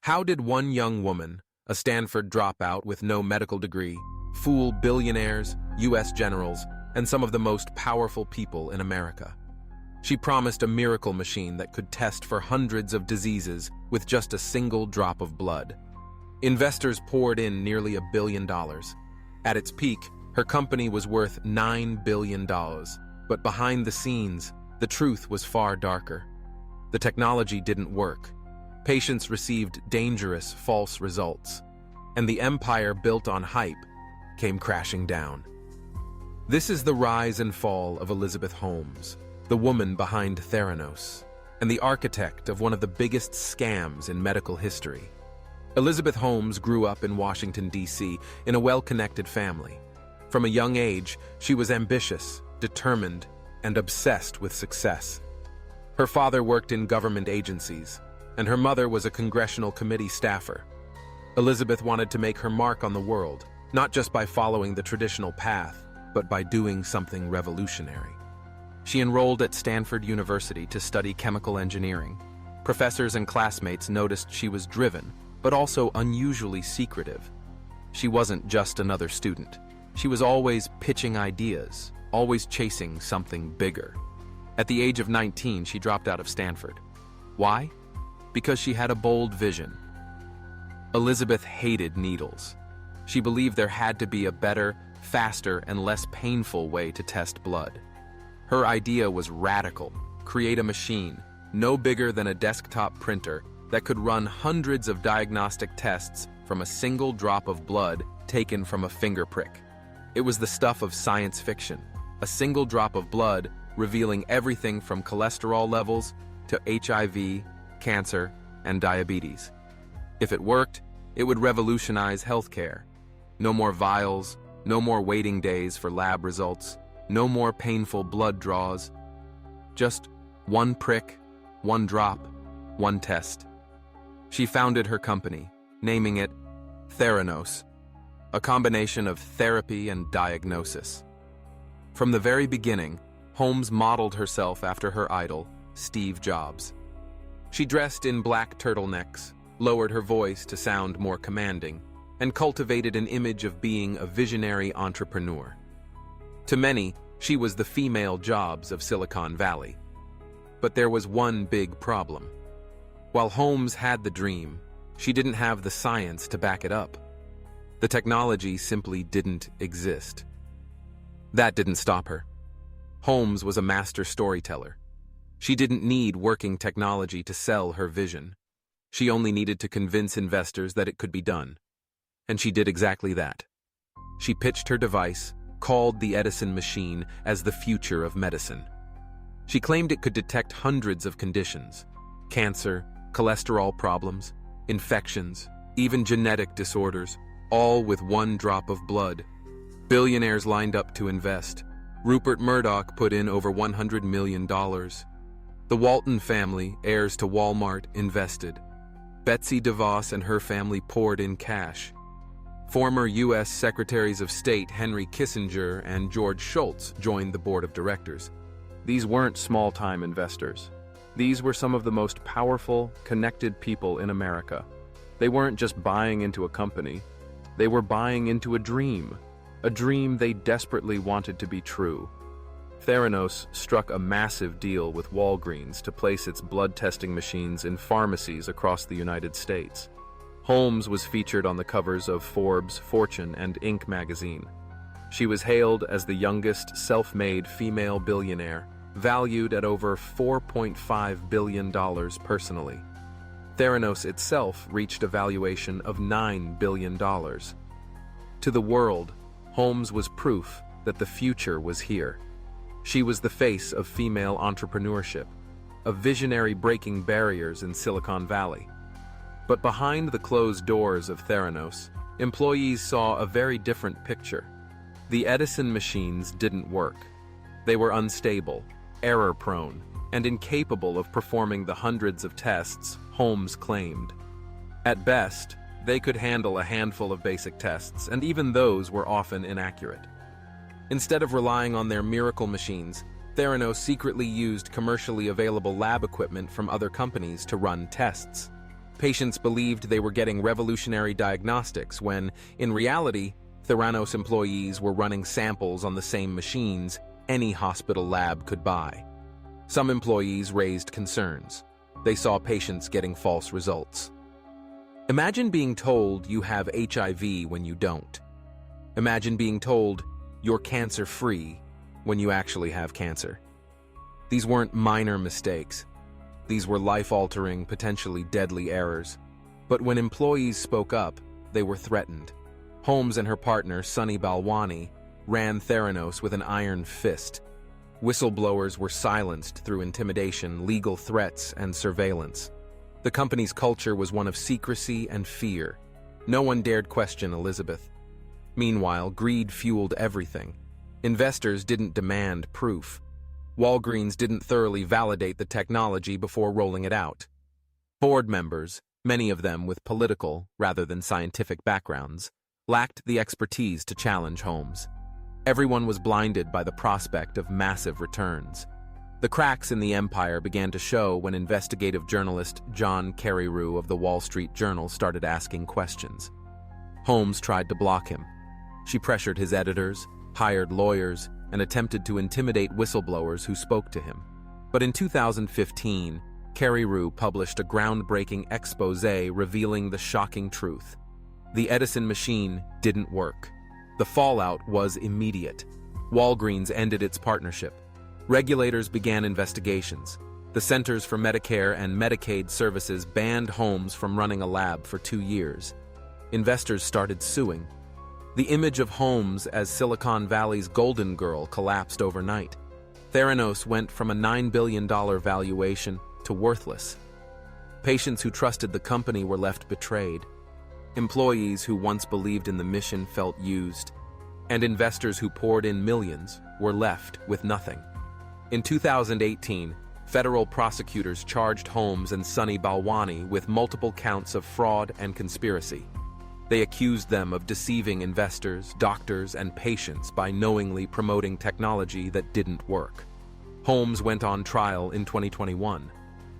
How did one young woman, a Stanford dropout with no medical degree, fool billionaires, U.S. generals, and some of the most powerful people in America? She promised a miracle machine that could test for hundreds of diseases with just a single drop of blood. Investors poured in nearly $1 billion. At its peak, her company was worth $9 billion. But behind the scenes, the truth was far darker. The technology didn't work. Patients received dangerous, false results. And the empire built on hype came crashing down. This is the rise and fall of Elizabeth Holmes, the woman behind Theranos, and the architect of one of the biggest scams in medical history. Elizabeth Holmes grew up in Washington, D.C., in a well-connected family. From a young age, she was ambitious, determined, and obsessed with success. Her father worked in government agencies, and her mother was a congressional committee staffer. Elizabeth wanted to make her mark on the world, not just by following the traditional path, but by doing something revolutionary. She enrolled at Stanford University to study chemical engineering. Professors and classmates noticed she was driven, but also unusually secretive. She wasn't just another student. She was always pitching ideas, always chasing something bigger. At the age of 19, she dropped out of Stanford. Why? Because she had a bold vision. Elizabeth hated needles. She believed there had to be a better, faster, and less painful way to test blood. Her idea was radical: create a machine, no bigger than a desktop printer, that could run hundreds of diagnostic tests from a single drop of blood taken from a finger prick. It was the stuff of science fiction, a single drop of blood revealing everything from cholesterol levels to HIV, cancer, and diabetes. If it worked, it would revolutionize healthcare. No more vials, no more waiting days for lab results, no more painful blood draws. Just one prick, one drop, one test. She founded her company, naming it Theranos, a combination of therapy and diagnosis. From the very beginning, Holmes modeled herself after her idol, Steve Jobs. She dressed in black turtlenecks, lowered her voice to sound more commanding, and cultivated an image of being a visionary entrepreneur. To many, she was the female Jobs of Silicon Valley. But there was one big problem. While Holmes had the dream, she didn't have the science to back it up. The technology simply didn't exist. That didn't stop her. Holmes was a master storyteller. She didn't need working technology to sell her vision. She only needed to convince investors that it could be done. And she did exactly that. She pitched her device, called the Edison machine, as the future of medicine. She claimed it could detect hundreds of conditions: cancer, cholesterol problems, infections, even genetic disorders, all with one drop of blood. Billionaires lined up to invest. Rupert Murdoch put in over $100 million. The Walton family, heirs to Walmart, invested. Betsy DeVos and her family poured in cash. Former U.S. Secretaries of State Henry Kissinger and George Shultz joined the board of directors. These weren't small-time investors. These were some of the most powerful, connected people in America. They weren't just buying into a company. They were buying into a dream they desperately wanted to be true. Theranos struck a massive deal with Walgreens to place its blood testing machines in pharmacies across the United States. Holmes was featured on the covers of Forbes, Fortune, and Inc. magazine. She was hailed as the youngest self-made female billionaire, valued at over $4.5 billion personally. Theranos itself reached a valuation of $9 billion. To the world, Holmes was proof that the future was here. She was the face of female entrepreneurship, a visionary breaking barriers in Silicon Valley. But behind the closed doors of Theranos, employees saw a very different picture. The Edison machines didn't work. They were unstable, error-prone, and incapable of performing the hundreds of tests Holmes claimed. At best, they could handle a handful of basic tests, and even those were often inaccurate. Instead of relying on their miracle machines, Theranos secretly used commercially available lab equipment from other companies to run tests. Patients believed they were getting revolutionary diagnostics when, in reality, Theranos employees were running samples on the same machines any hospital lab could buy. Some employees raised concerns. They saw patients getting false results. Imagine being told you have HIV when you don't. Imagine being told you're cancer-free when you actually have cancer. These weren't minor mistakes. These were life-altering, potentially deadly errors. But when employees spoke up, they were threatened. Holmes and her partner, Sunny Balwani, ran Theranos with an iron fist. Whistleblowers were silenced through intimidation, legal threats, and surveillance. The company's culture was one of secrecy and fear. No one dared question Elizabeth. Meanwhile, greed fueled everything. Investors didn't demand proof. Walgreens didn't thoroughly validate the technology before rolling it out. Board members, many of them with political rather than scientific backgrounds, lacked the expertise to challenge Holmes. Everyone was blinded by the prospect of massive returns. The cracks in the empire began to show when investigative journalist John Carreyrou of the Wall Street Journal started asking questions. Holmes tried to block him. She pressured his editors, hired lawyers, and attempted to intimidate whistleblowers who spoke to him. But in 2015, Carreyrou published a groundbreaking exposé revealing the shocking truth. The Edison machine didn't work. The fallout was immediate. Walgreens ended its partnership. Regulators began investigations. The Centers for Medicare and Medicaid Services banned Holmes from running a lab for 2 years. Investors started suing. The image of Holmes as Silicon Valley's golden girl collapsed overnight. Theranos went from a $9 billion valuation to worthless. Patients who trusted the company were left betrayed. Employees who once believed in the mission felt used, and investors who poured in millions were left with nothing. In 2018, federal prosecutors charged Holmes and Sunny Balwani with multiple counts of fraud and conspiracy. They accused them of deceiving investors, doctors, and patients by knowingly promoting technology that didn't work. Holmes went on trial in 2021.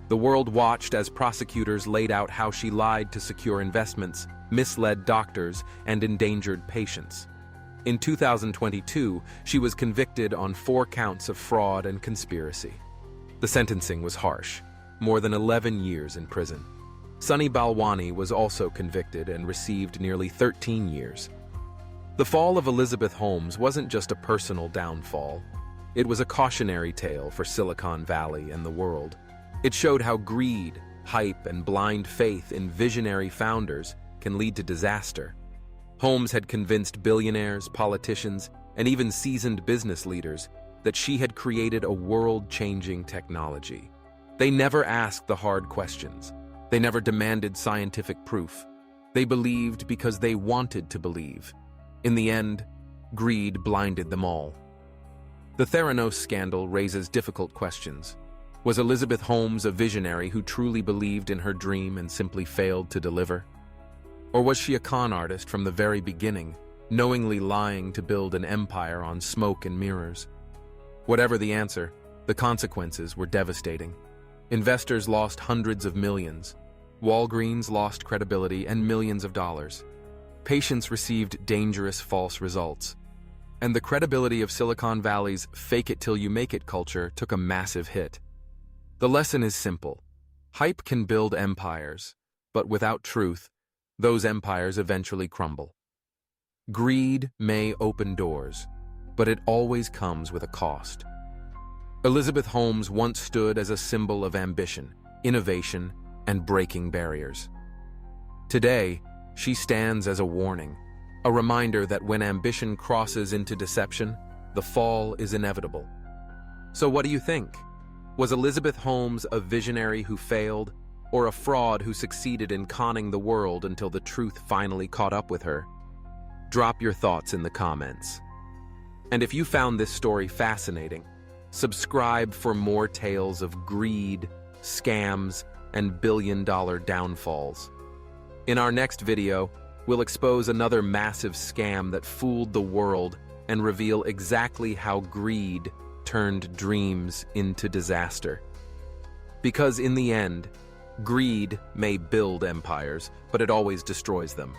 The world watched as prosecutors laid out how she lied to secure investments, misled doctors, and endangered patients. In 2022, she was convicted on 4 counts of fraud and conspiracy. The sentencing was harsh, more than 11 years in prison. Sunny Balwani was also convicted and received nearly 13 years. The fall of Elizabeth Holmes wasn't just a personal downfall. It was a cautionary tale for Silicon Valley and the world. It showed how greed, hype, and blind faith in visionary founders can lead to disaster. Holmes had convinced billionaires, politicians, and even seasoned business leaders that she had created a world-changing technology. They never asked the hard questions. They never demanded scientific proof. They believed because they wanted to believe. In the end, greed blinded them all. The Theranos scandal raises difficult questions. Was Elizabeth Holmes a visionary who truly believed in her dream and simply failed to deliver? Or was she a con artist from the very beginning, knowingly lying to build an empire on smoke and mirrors? Whatever the answer, the consequences were devastating. Investors lost hundreds of millions. Walgreens lost credibility and millions of dollars. Patients received dangerous false results. And the credibility of Silicon Valley's fake-it-till-you-make-it culture took a massive hit. The lesson is simple. Hype can build empires, but without truth, those empires eventually crumble. Greed may open doors, but it always comes with a cost. Elizabeth Holmes once stood as a symbol of ambition, innovation, and breaking barriers. Today, she stands as a warning, a reminder that when ambition crosses into deception, the fall is inevitable. So what do you think? Was Elizabeth Holmes a visionary who failed, or a fraud who succeeded in conning the world until the truth finally caught up with her? Drop your thoughts in the comments. And if you found this story fascinating, subscribe for more tales of greed, scams, and billion-dollar downfalls. In our next video, we'll expose another massive scam that fooled the world and reveal exactly how greed turned dreams into disaster. Because in the end, Greed may build empires, but it always destroys them.